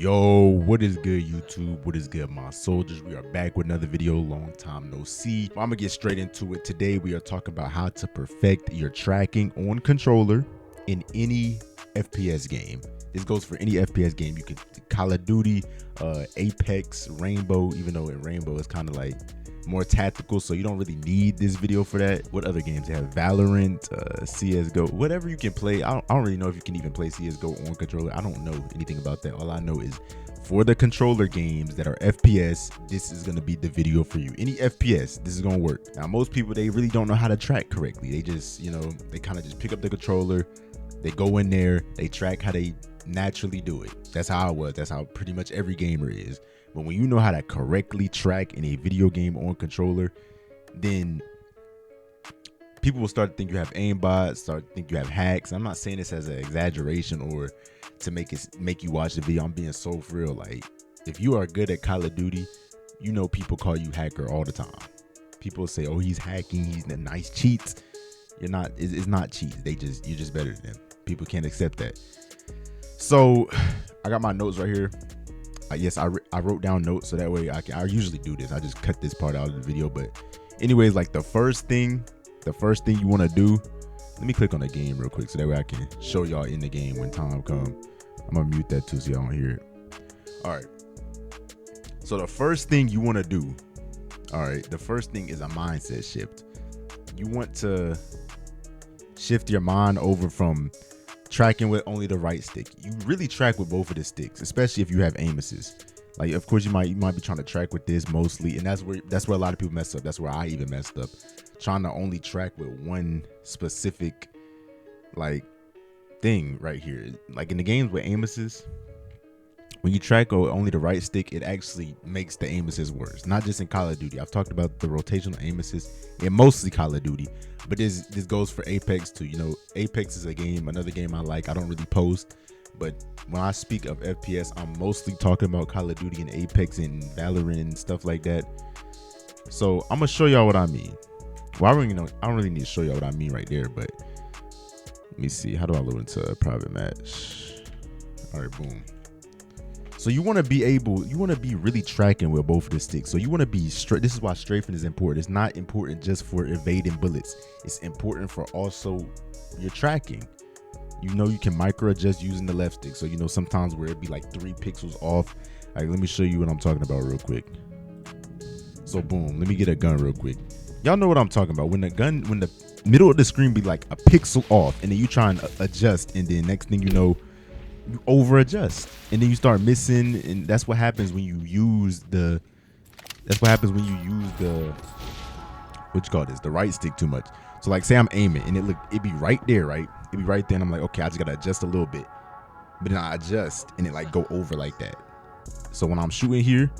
Yo, what is good, YouTube? What is good, my soldiers? We are back with another video. Long time no see. I'm gonna get straight into it. Today we are talking about how to perfect your tracking on controller in any FPS game. This goes for any FPS game. You can Call of Duty, Apex, Rainbow, even though in Rainbow it's kind of like more tactical, so you don't really need this video for that. What other games they have? Valorant, CSGO, whatever you can play. I don't really know if you can even play CSGO on controller. I don't know anything about that. All I know is for the controller games that are FPS, this is going to be the video for you. Any FPS, this is going to work. Now, most people, they really don't know how to track correctly. They just, they kind of just pick up the controller, they go in there, they track how they naturally do it. That's how it was. That's how pretty much every gamer is. But when you know how to correctly track in a video game on controller, then people will start to think you have aimbots, start to think you have hacks. I'm not saying this as an exaggeration or to make you watch the video. I'm being so for real. Like, if you are good at Call of Duty, people call you hacker all the time. People say, "Oh, he's hacking. He's the nice cheats." You're not. It's not cheats. You're just better than them. People can't accept that. So I got my notes right here. Yes, I wrote down notes so that way I usually do this. I just cut this part out of the video. But anyways, like the first thing you want to do, let me click on the game real quick so that way I can show y'all in the game when time come. I'm gonna mute that too so y'all don't hear it. All right. So the first thing you want to do, the first thing is a mindset shift. You want to shift your mind over from tracking with only the right stick. You really track with both of the sticks, especially if you have aim assist. Like, of course, you might be trying to track with this mostly, and that's where a lot of people mess up. That's where I even messed up, trying to only track with one specific like thing right here. Like in the games with aim assist, when you track with only the right stick, it actually makes the aim assist worse. Not just in Call of Duty. I've talked about the rotational aim assist in mostly Call of Duty, but this goes for Apex too. Apex is another game I like. I don't really post, but when I speak of FPS, I'm mostly talking about Call of Duty and Apex and Valorant and stuff like that. So I'm gonna show y'all what I mean. Well, I don't really need to show y'all what I mean right there, but let me see. How do I load into a private match? All right, boom. So you want to be really tracking with both of the sticks. So you want to be straight. This is why strafing is important. It's not important just for evading bullets. It's important for also your tracking. You can micro adjust using the left stick. So sometimes where it'd be like 3 pixels off. All right, let me show you what I'm talking about real quick. So boom, let me get a gun real quick. Y'all know what I'm talking about. When the middle of the screen be like a pixel off, and then you try and adjust, and then next thing you know, you over adjust, and then you start missing, and that's what happens when you use the the right stick too much. So like, say I'm aiming and it be right there, right? It be right there, and I'm like, okay, I just gotta adjust a little bit, but then I adjust and it like go over like that. So when I'm shooting here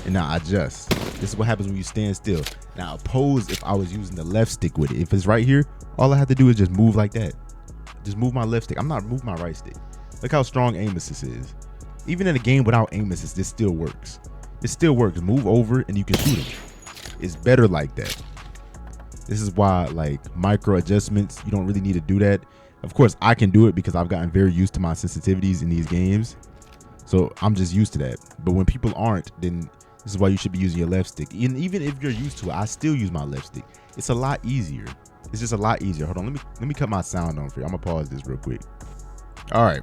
and now I adjust, this is what happens when you stand still. Now oppose if I was using the left stick with it. If it's right here, all I have to do is just move like that. Just move my left stick. I'm not moving my right stick. Look how strong aim assist is. Even in a game without aim assist, this still works. It still works. Move over and you can shoot him. It's better like that. This is why, like, micro adjustments, you don't really need to do that. Of course, I can do it because I've gotten very used to my sensitivities in these games. So I'm just used to that. But when people aren't, then this is why you should be using your left stick. And even if you're used to it, I still use my left stick. It's a lot easier. It's just a lot easier. Hold on, let me cut my sound on for you. I'm gonna pause this real quick. All right.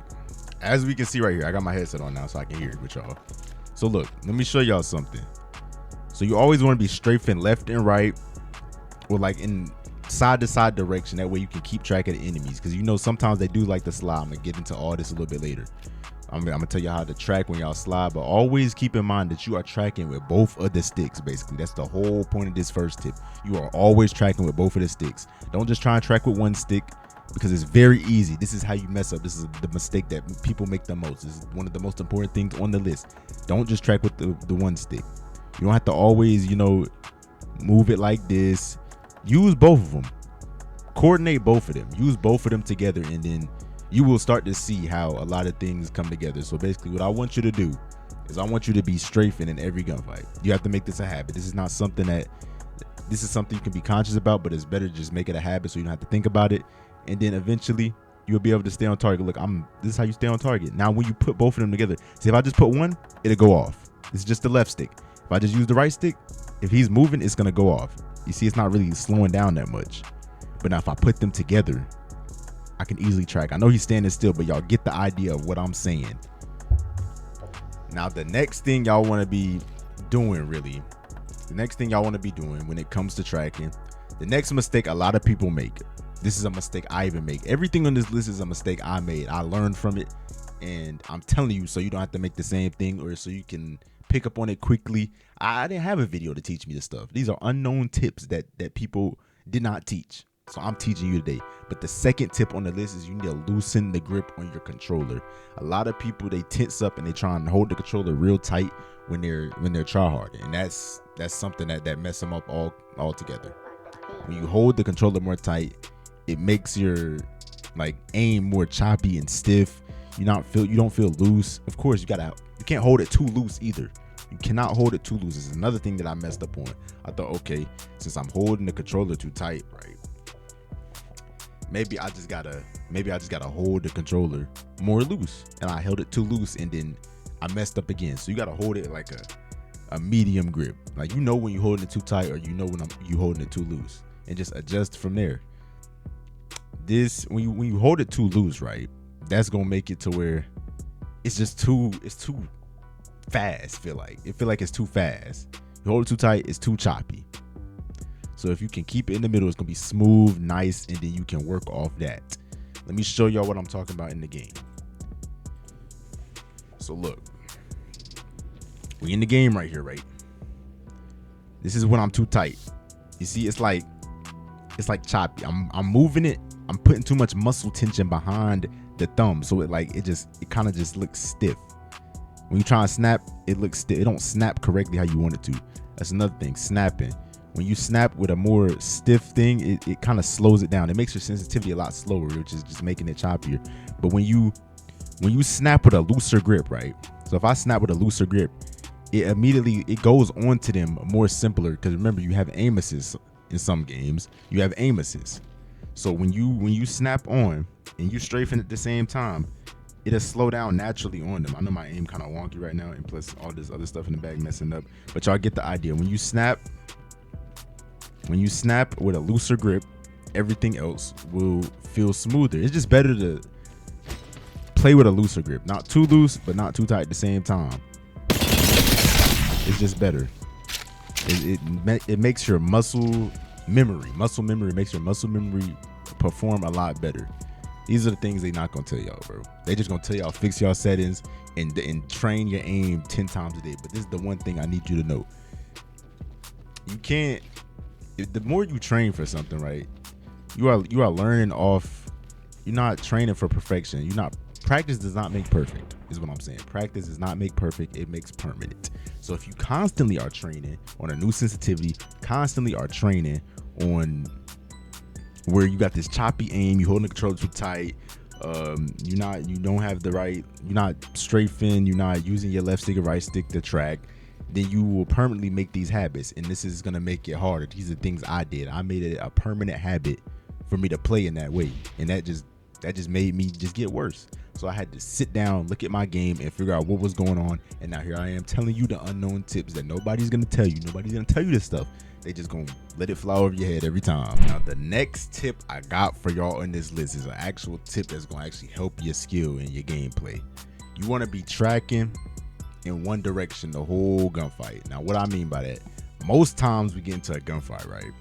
As we can see right here, I got my headset on now so I can hear it with y'all. So look, let me show y'all something. So you always want to be strafing left and right, or like in side to side direction. That way you can keep track of the enemies, because sometimes they do like to slide. I'm gonna get into all this a little bit later. I'm gonna tell you how to track when y'all slide, but always keep in mind that you are tracking with both of the sticks. Basically, that's the whole point of this first tip. You are always tracking with both of the sticks. Don't just try and track with one stick, because it's very easy. This is how you mess up. This is the mistake that people make the most. This is one of the most important things on the list. Don't just track with the one stick. You don't have to always, move it like this. Use both of them. Coordinate both of them. Use both of them together, and then you will start to see how a lot of things come together. So basically, what I want you to do is I want you to be strafing in every gunfight. You have to make this a habit. This is something you can be conscious about, but it's better to just make it a habit so you don't have to think about it. And then eventually you'll be able to stay on target. Look, this is how you stay on target. Now when you put both of them together, see, if I just put one, it'll go off. It's just the left stick. If I just use the right stick, if he's moving, it's gonna go off. You see, it's not really slowing down that much. But now if I put them together, I can easily track. I know he's standing still, but y'all get the idea of what I'm saying. Now the next thing y'all want to be doing, really, the next thing y'all want to be doing when it comes to tracking, the next mistake a lot of people make. This is a mistake I even make. Everything on this list is a mistake I made. I learned from it, and I'm telling you so you don't have to make the same thing, or so you can pick up on it quickly. I didn't have a video to teach me this stuff. These are unknown tips that people did not teach. So I'm teaching you today. But the second tip on the list is you need to loosen the grip on your controller. A lot of people, they tense up and they try and hold the controller real tight when they're try hard, and that's something that mess them up all together. When you hold the controller more tight, it makes your like aim more choppy and stiff. You don't feel loose. Of course, you can't hold it too loose either. You cannot hold it too loose. This is another thing that I messed up on. I thought, okay, since I'm holding the controller too tight, right? Maybe I just gotta hold the controller more loose, and I held it too loose, and then I messed up again. So you gotta hold it like a medium grip. Like, you know when you're holding it too tight, or you know when you holding it too loose, and just adjust from there. When you hold it too loose, right? That's gonna make it to where it's too fast. Feel like it's too fast. You hold it too tight, it's too choppy. So if you can keep it in the middle, it's gonna be smooth, nice, and then you can work off that. Let me show y'all what I'm talking about in the game. So look, we in the game right here, right? This is when I'm too tight. You see, it's like choppy. I'm moving it. I'm putting too much muscle tension behind the thumb, so it kind of just looks stiff. When you try and snap, it looks stiff. It don't snap correctly how you want it to. That's another thing, snapping. When you snap with a more stiff thing, it kind of slows it down. It makes your sensitivity a lot slower, which is just making it choppier. But when you snap with a looser grip, right? So if I snap with a looser grip, it goes on to them more simpler, because remember, you have aim assist in some games. You have aim assist. So when you snap on and you strafing at the same time, it'll slow down naturally on them. I know my aim kind of wonky right now, and plus all this other stuff in the back messing up, but y'all get the idea. When you snap with a looser grip, everything else will feel smoother. It's just better to play with a looser grip. Not too loose, but not too tight at the same time. It's just better. It makes your muscle memory makes your muscle memory perform a lot better. These are the things they're not gonna tell y'all, bro. They just gonna tell y'all fix y'all settings and train your aim 10 times a day. But this is the one thing I need you to know. You can't. The more you train for something, right? You are learning off. You're not training for perfection. Practice does not make perfect, is what I'm saying. Practice does not make perfect, it makes permanent. So if you constantly are training on a new sensitivity, constantly are training on where you got this choppy aim, you holding the controller too tight, you're not strafing, you're not using your left stick or right stick to track, then you will permanently make these habits, and this is gonna make it harder. These are things I did. I made it a permanent habit for me to play in that way, and that just made me just get worse. So I had to sit down, look at my game, and figure out what was going on. And now here I am telling you the unknown tips that nobody's gonna tell you. Nobody's gonna tell you this stuff. They just gonna let it fly over your head every time. Now the next tip I got for y'all on this list is an actual tip that's gonna actually help your skill and your gameplay. You wanna be tracking in one direction the whole gunfight. Now what I mean by that, most times we get into a gunfight, right?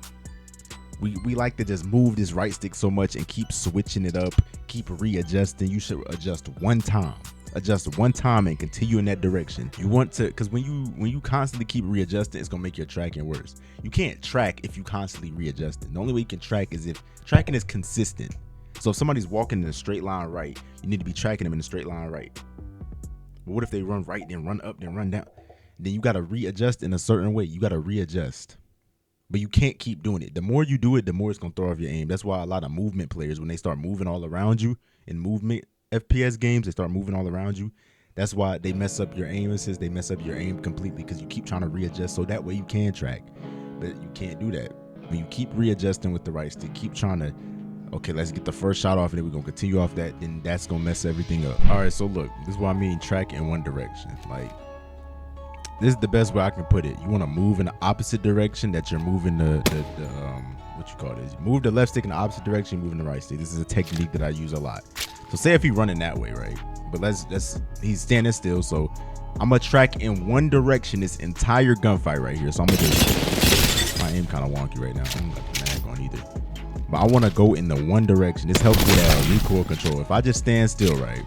We like to just move this right stick so much and keep switching it up, keep readjusting. You should adjust one time and continue in that direction. You want to, because when you constantly keep readjusting, it's gonna make your tracking worse. You can't track if you constantly readjusting. The only way you can track is if tracking is consistent. So if somebody's walking in a straight line right, you need to be tracking them in a straight line right. But what if they run right, then run up, then run down? Then you gotta readjust in a certain way. You gotta readjust. But you can't keep doing it. The more you do it, the more it's going to throw off your aim. That's why a lot of movement players, when they start moving all around you in movement FPS games, they start moving all around you. That's why they mess up your aim assist. They mess up your aim completely, because you keep trying to readjust so that way you can track. But you can't do that. When you keep readjusting with the right stick, keep trying to Okay, let's get the first shot off, and then we're gonna continue off that. Then that's gonna mess everything up. All right, so look, this is what I mean. Track in one direction. Like, this is the best way I can put it. You want to move in the opposite direction that you're moving the what you call this? You move the left stick in the opposite direction, moving the right stick. This is a technique that I use a lot. So say if he's running that way, right? But he's standing still, so I'm gonna track in one direction this entire gunfight right here. So I'm gonna just, my aim kind of wonky right now. I'm not going either. But I want to go in the one direction. This helps with recoil control. If I just stand still, right,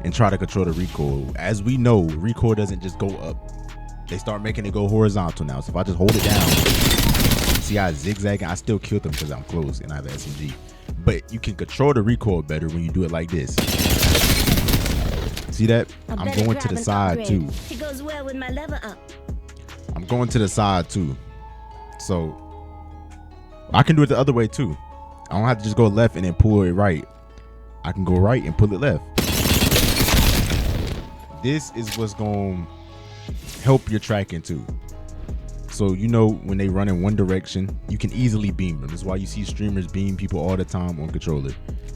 and try to control the recoil, as we know, recoil doesn't just go up. They start making it go horizontal now. So if I just hold it down, see how it's zigzagging? I still killed them because I'm close and I have an SMG. But you can control the recoil better when you do it like this. See that? I'm going to the side too. It goes well with my lever up. I'm going to the side too. So I can do it the other way too. I don't have to just go left and then pull it right. I can go right and pull it left. This is what's going to help your tracking too. So you know when they run in one direction, you can easily beam them. That's why you see streamers beam people all the time on controller,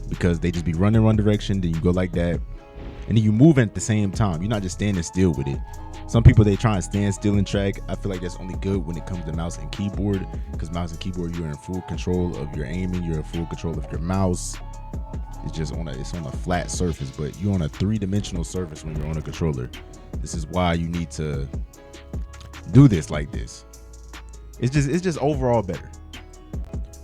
because they just be running one direction, then you go like that, and then you move at the same time. You're not just standing still with it. Some people, they try and stand still and track. I feel like that's only good when it comes to mouse and keyboard, because mouse and keyboard, you're in full control of your aiming, you're in full control of your mouse. It's just on a flat surface, but you're on a three-dimensional surface when you're on a controller. This is why you need to do this like this. It's just overall better.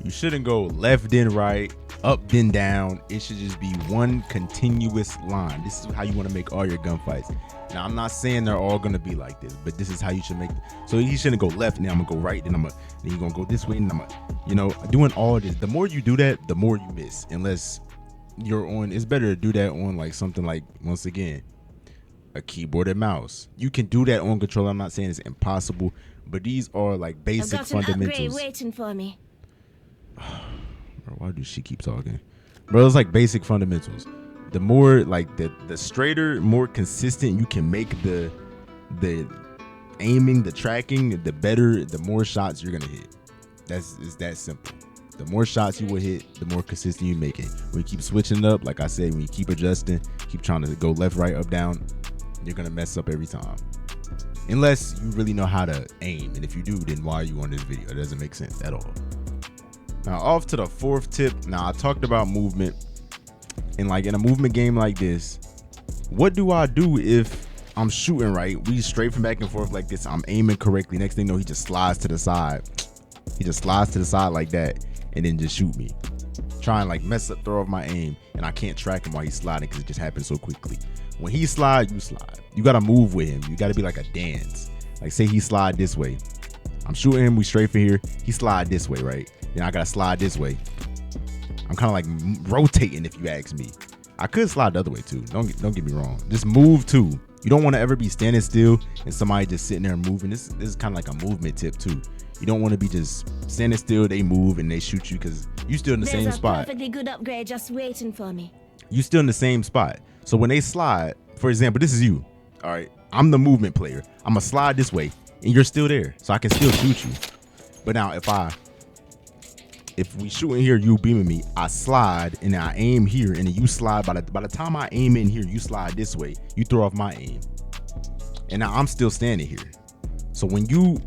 You shouldn't go left then right, up then down. It should just be one continuous line. This is how you want to make all your gunfights. Now, I'm not saying they're all gonna be like this, but this is how you should make it. So you shouldn't go left and then I'm gonna go right, then you're gonna go this way, and doing all this. The more you do that, the more you miss. Unless you're on, it's better to do that on like something like, once again, a keyboard and mouse. You can do that on controller. I'm not saying it's impossible, but these are like basic fundamentals. I've got an upgrade waiting for me. Bro, why do she keep talking? Bro, it's like basic fundamentals. The more like the straighter, more consistent you can make the aiming, the tracking, the better, the more shots you're gonna hit. It's that simple. The more shots you will hit, the more consistent you make it. When you keep switching up, like I said, when you keep adjusting, keep trying to go left, right, up, down, you're gonna mess up every time. Unless you really know how to aim, and if you do, then why are you on this video? It doesn't make sense at all. Now, off to the fourth tip. Now, I talked about movement, and like in a movement game like this, what do I do if I'm shooting right? We straight from back and forth like this. I'm aiming correctly. Next thing you know, he just slides to the side. He just slides to the side like that, and then just shoot me. Try and like mess up, throw off my aim, and I can't track him while he's sliding because it just happens so quickly. When he slide, you slide. You gotta move with him. You gotta be like a dance. Like say he slide this way. I'm shooting him, we straight for here. He slide this way, right? Then I gotta slide this way. I'm kind of like rotating, if you ask me. I could slide the other way too. Don't get me wrong. Just move too. You don't want to ever be standing still and somebody just sitting there moving. This is kind of like a movement tip too. You don't want to be just standing still, they move and they shoot you because you still in the same spot. There's a perfectly good upgrade just waiting for me. You still in the same spot. So when they slide, for example, this is you. All right, I'm the movement player. I'm gonna slide this way and you're still there, so I can still shoot you. But now if we shoot in here, you beaming me, I slide and I aim here, and then you slide. By the time I aim in here, you slide this way. You throw off my aim, and now I'm still standing here. So when you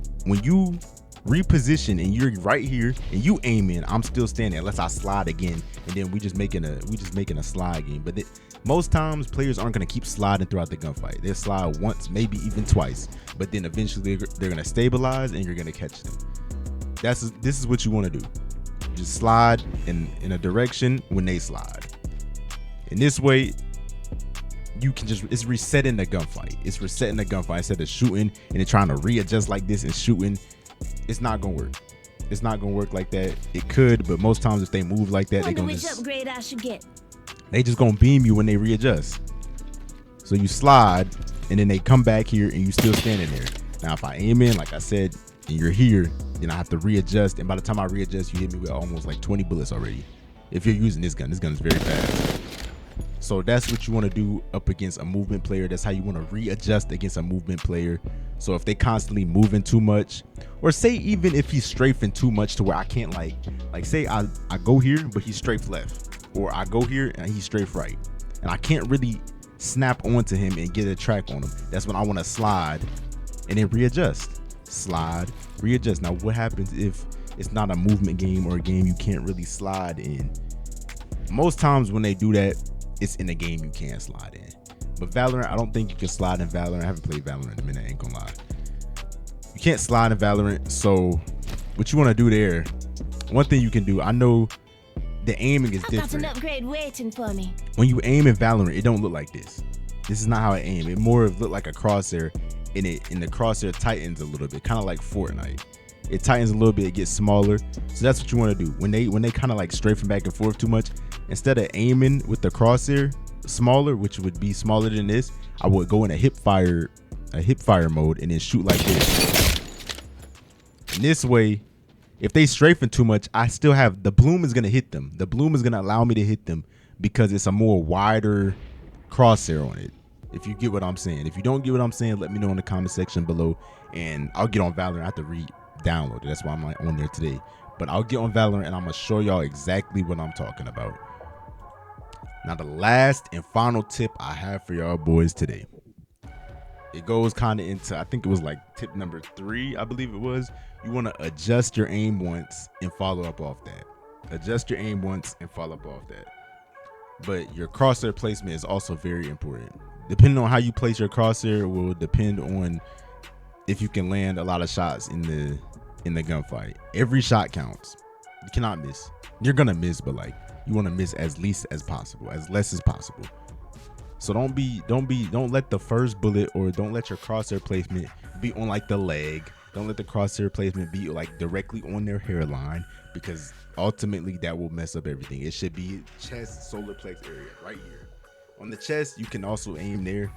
reposition and you're right here and you aim in, I'm still standing unless I slide again, and then we just making a slide game. But most times players aren't gonna keep sliding throughout the gunfight. They'll slide once, maybe even twice, but then eventually they're gonna stabilize and you're gonna catch them. This is what you want to do. Just slide in a direction when they slide. In this way, you can it's resetting the gunfight. It's resetting the gunfight instead of shooting and then trying to readjust like this and shooting. It's not gonna work. It's not gonna work like that. It could, but most times if they move like that, they gonna just upgrade I should get. They just gonna beam you when they readjust. So you slide and then they come back here and you still standing there. Now if I aim in, like I said, and you're here, then I have to readjust, and by the time I readjust, you hit me with almost like 20 bullets already. If you're using this gun is very fast. So that's what you want to do up against a movement player. That's how you want to readjust against a movement player. So if they constantly moving too much, Or say even if he's strafing too much to where I can't like say I go here, but he's strafe left, or I go here and he's strafe right, and I can't really snap onto him and get a track on him. That's when I want to slide and then readjust. Slide, readjust. Now what happens if it's not a movement game or a game you can't really slide in? Most times when they do that, it's in a game you can't slide in. But Valorant, I don't think you can slide in Valorant. I haven't played Valorant in a minute, I ain't gonna lie. You can't slide in Valorant, so what you want to do there, one thing you can do, I know the aiming is different. I've got an upgrade waiting for me. When you aim in Valorant, it don't look like this. This is not how I aim. It more of look like a crosshair, and the crosshair tightens a little bit, kind of like Fortnite. It tightens a little bit, it gets smaller. So that's what you want to do. When they kind of like strafing back and forth too much, instead of aiming with the crosshair smaller, which would be smaller than this, I would go in a hip fire mode and then shoot like this. And this way, if they strafing too much, I still have the bloom is gonna hit them. The bloom is gonna allow me to hit them because it's a more wider crosshair on it. If you get what I'm saying. If you don't get what I'm saying, let me know in the comment section below, and I'll get on Valorant. I have to re-download it. That's why I'm like on there today. But I'll get on Valorant and I'm gonna show y'all exactly what I'm talking about. Now the last and final tip I have for y'all boys today. It goes kind of into, I think it was like tip number 3, I believe it was. You want to adjust your aim once and follow up off that. Adjust your aim once and follow up off that. But your crosshair placement is also very important. Depending on how you place your crosshair will depend on if you can land a lot of shots in the gunfight. Every shot counts. You cannot miss. You're gonna miss, but like you want to miss as least as possible, as less as possible. So don't let the first bullet, or don't let your crosshair placement be on like the leg. Don't let the crosshair placement be like directly on their hairline, because ultimately that will mess up everything. It should be chest, solar plex area right here. On the chest, you can also aim there.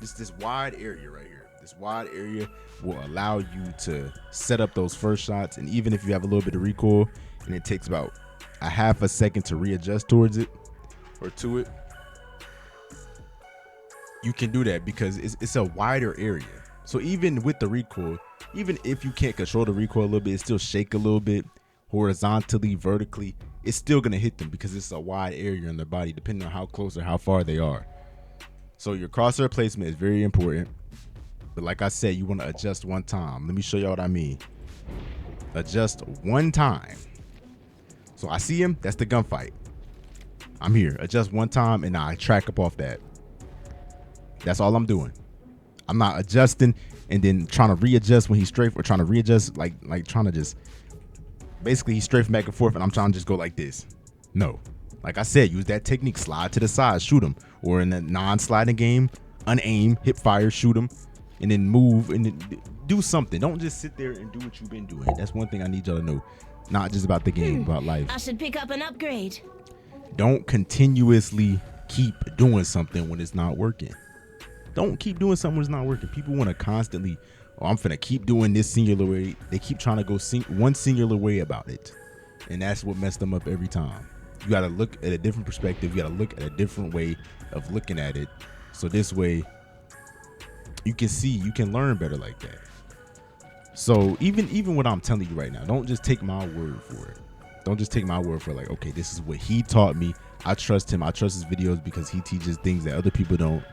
This wide area right here. This wide area will allow you to set up those first shots. And even if you have a little bit of recoil and it takes about a half a second to readjust towards it or to it, you can do that because it's a wider area. So even with the recoil, even if you can't control the recoil a little bit, it still shake a little bit horizontally, vertically, it's still gonna hit them because it's a wide area in their body, depending on how close or how far they are. So your crosshair placement is very important. But like I said, you want to adjust one time. Let me show y'all what I mean. Adjust one time. So I see him, that's the gunfight. I'm here, adjust one time, and I track up off that. That's all I'm doing. I'm not adjusting and then trying to readjust when he's strafe, or trying to readjust like trying to just basically he's strafing back and forth and I'm trying to just go like this. No, like I said, use that technique, slide to the side, shoot him, or in a non-sliding game, unaim, hip fire, shoot him, and then move and then do something. Don't just sit there and do what you've been doing. That's one thing I need y'all to know. Not just about the game, about life. I should pick up an upgrade. Don't continuously keep doing something when it's not working. Don't keep doing something when it's not working. People want to constantly, oh, I'm finna keep doing this singular way. They keep trying to go one singular way about it. And that's what messed them up every time. You got to look at a different perspective. You got to look at a different way of looking at it. So this way you can see, you can learn better like that. So even what I'm telling you right now, don't just take my word for it. Don't just take my word for it, like, okay, this is what he taught me. I trust him. I trust his videos because he teaches things that other people don't.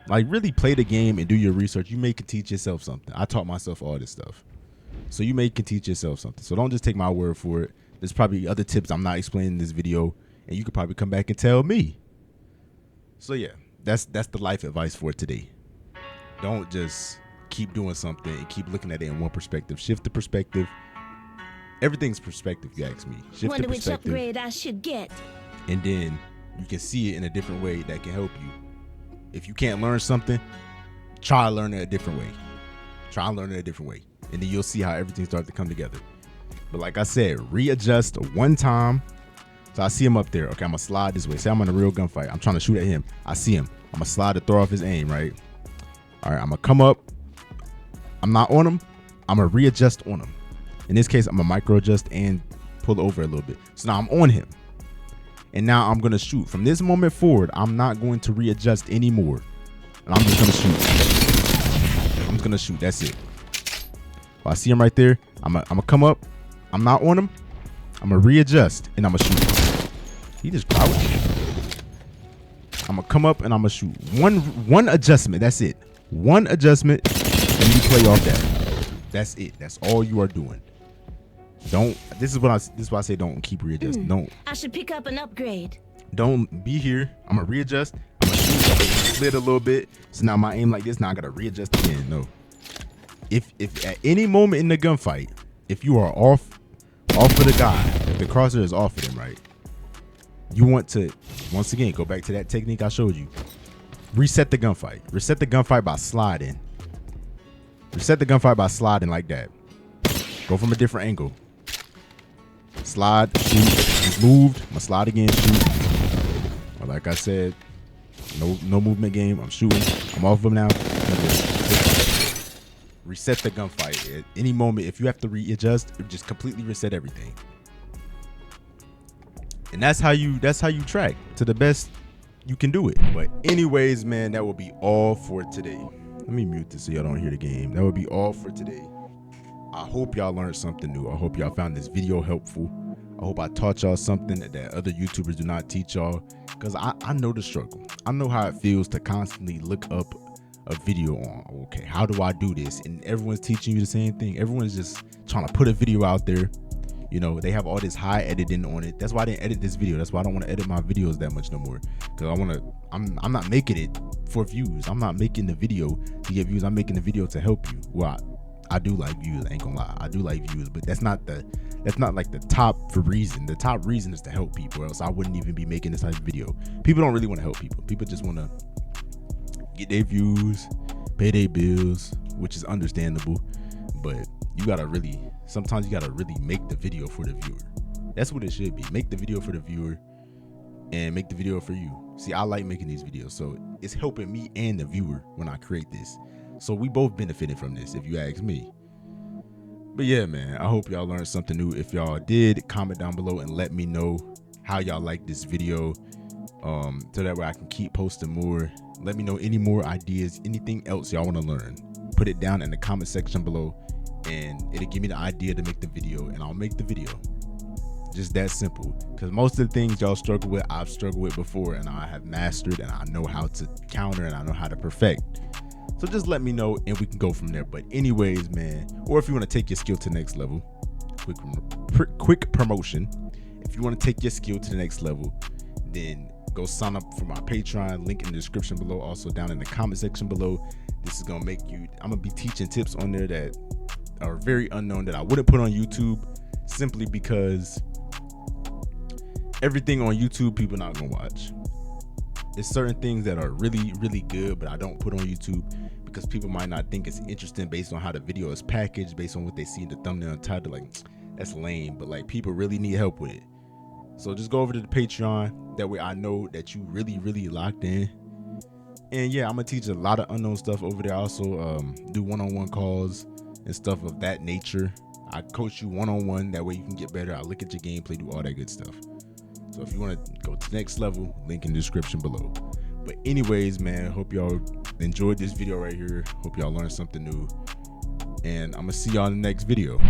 Like, really play the game and do your research. You may can teach yourself something. I taught myself all this stuff. So you may can teach yourself something. So don't just take my word for it. There's probably other tips I'm not explaining in this video, and you could probably come back and tell me. So yeah, that's the life advice for today. Don't just keep doing something and keep looking at it in one perspective. Shift the perspective. Everything's perspective, you ask me. Shift Wonder the perspective. which upgrade I should get. And then you can see it in a different way that can help you. If you can't learn something, try learning it a different way. Try learning it a different way. And then you'll see how everything starts to come together. But like I said, readjust one time. So I see him up there. Okay, I'm gonna slide this way. Say I'm in a real gunfight. I'm trying to shoot at him. I see him. I'm gonna slide to throw off his aim, right? All right, I'm gonna come up. I'm not on him. I'm gonna readjust on him. In this case, I'm gonna micro adjust and pull over a little bit. So now I'm on him. And now I'm gonna shoot. From this moment forward, I'm not going to readjust anymore. And I'm just gonna shoot. I'm just gonna shoot. That's it. If I see him right there, I'm gonna come up. I'm not on him. I'm gonna readjust and I'm gonna shoot. He just crouched. I'm gonna come up and I'm gonna shoot. One adjustment. That's it. One adjustment, and you play off that. That's it. That's all you are doing. Don't. This is why I say don't keep readjusting. Don't. I should pick up an upgrade. Don't be here. I'm gonna readjust. I'm gonna shoot. Slid a little bit. So now my aim like this. Now I gotta readjust again. No. If at any moment in the gunfight, if you are off of the guy, if the crosshair is off of him, right? You want to once again go back to that technique I showed you. Reset the gunfight. Reset the gunfight by sliding. Reset the gunfight by sliding like that. Go from a different angle. Slide, shoot. He's moved. I'm gonna slide again, shoot. But like I said, no movement game. I'm shooting. I'm off of him now. Reset the gunfight. At any moment, if you have to readjust, just completely reset everything. And that's how you track to the best you can do it. But anyways, man, that will be all for today. Let me mute this so y'all don't hear the game. That will be all for today. I hope y'all learned something new. I hope y'all found this video helpful. I hope I taught y'all something that other YouTubers do not teach y'all, because I know the struggle. I know how it feels to constantly look up a video on, okay, how do I do this? And everyone's teaching you the same thing. Everyone's just trying to put a video out there. You know, they have all this high editing on it. That's why I didn't edit this video. That's why I don't want to edit my videos that much no more, because I'm not making it for views. I'm not making the video to get views. I'm making the video to help you. Well, I do like views, I ain't gonna lie. I do like views, but that's not like the top reason. The top reason is to help people, or else I wouldn't even be making this type of video. People don't really want to help people. People just want to get their views, pay their bills, which is understandable. But sometimes you gotta really make the video for the viewer. That's what it should be. Make the video for the viewer and make the video for you. See, I like making these videos, so it's helping me and the viewer when I create this. So we both benefited from this, if you ask me. But yeah, man, I hope y'all learned something new. If y'all did, comment down below and let me know how y'all like this video, so that way I can keep posting more. Let me know any more ideas, anything else y'all want to learn. Put it down in the comment section below, and it'll give me the idea to make the video, and I'll make the video. Just that simple. Because most of the things y'all struggle with, I've struggled with before, and I have mastered, and I know how to counter, and I know how to perfect. So just let me know and we can go from there. But anyways, man, or if you want to take your skill to the next level, quick promotion. If you want to take your skill to the next level, then go sign up for my Patreon, link in the description below, also down in the comment section below. This is gonna make you, I'm gonna be teaching tips on there that are very unknown that I wouldn't put on YouTube, simply because everything on YouTube people not gonna watch. There's certain things that are really, really good, but I don't put on YouTube because people might not think it's interesting based on how the video is packaged, based on what they see in the thumbnail and title. Like, that's lame, but like, people really need help with it. So just go over to the Patreon. That way I know that you really, really locked in. And yeah, I'm gonna teach a lot of unknown stuff over there. I also do one-on-one calls and stuff of that nature. I coach you one-on-one. That way you can get better. I look at your gameplay, do all that good stuff. So if you want to go to the next level, link in the description below. But anyways, man, hope y'all enjoyed this video right here. Hope y'all learned something new. And I'm going to see y'all in the next video.